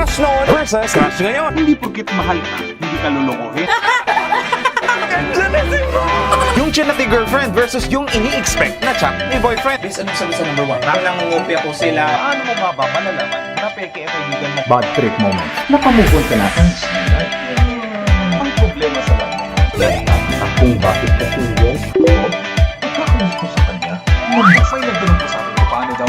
Crush noon versus crush ngayon. Hindi porkit mahal ka, hindi ka lulukuhin. Yung chinati girlfriend versus yung ini-expect na chat ni boyfriend. Please, anong sabi sa number 1? Parang nangungupya po sila. Paano mo nga ba malalaman na peke ang kaibigan mo? Bad trip moment. Nakamove ka na. Ang problema sa lahat. Kung bakit ka single? Ikakumus ko sa kanya. May nagtanong po sa akin kung paano daw.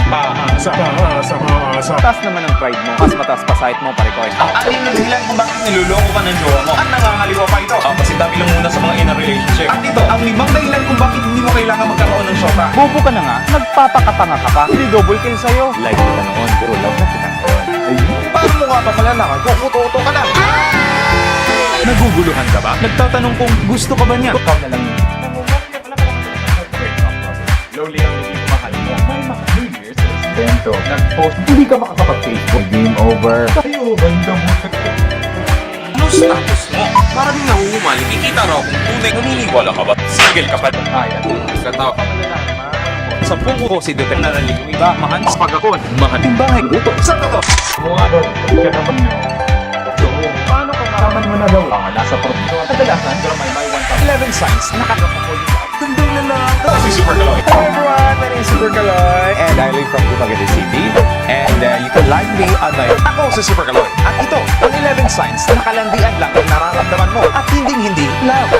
Taas naman ang pride mo. Mas mataas pa site mo, pare-coin. Ano yung dahilan kung bakit niluloko ka ng jowa mo? At nangangaliwa pa ito. Kasi dami lang muna sa mga in a relationship. At ito, ang 5 dahilan kung bakit hindi mo kailangan magkaroon ng syota. Bobo ka na nga, nagpapakatanga ka pa. Hindi double kill sa'yo. Like kita noon, pero love na kita ngayon. Paano mo nga ba kalalakan kung uto-uto ka lang? Naguguluhan ka ba? Nagtatanong kung gusto ka ba niya? Ikaw na lang yun. Slowly ang hindi ko mahal mo. May mga New Year's Bento. Nag-post. Hindi ka makakapag-Facebook. Game over. Tayo, ganda mo. Ano status mo? Parang nahuhumali. Kikita raw kung tunay. Naniniwala ka ba? Single ka pa. Kaya. Katawa. Malalaman. Sa pungo ko si Duterte na naligaw. Iba, mahan. Pag ako, mahan. Yung bahay. Uto. Saan ka to? Mga doon. Ka naman nyo. So, paano kung naraman mo na daw? Nasa profesyon. Kadalasan, pero may 11 signs. Nakakapagandang lalaki. Ako si Super Kaloy. Hello everyone, my name is Super Kaloy. And I live from Dumaguete City. And you can like me on my... Ako si Super Kaloy. At ito, ang 11 signs na nakalandian lang ang nararamdaman mo at hinding-hindi love.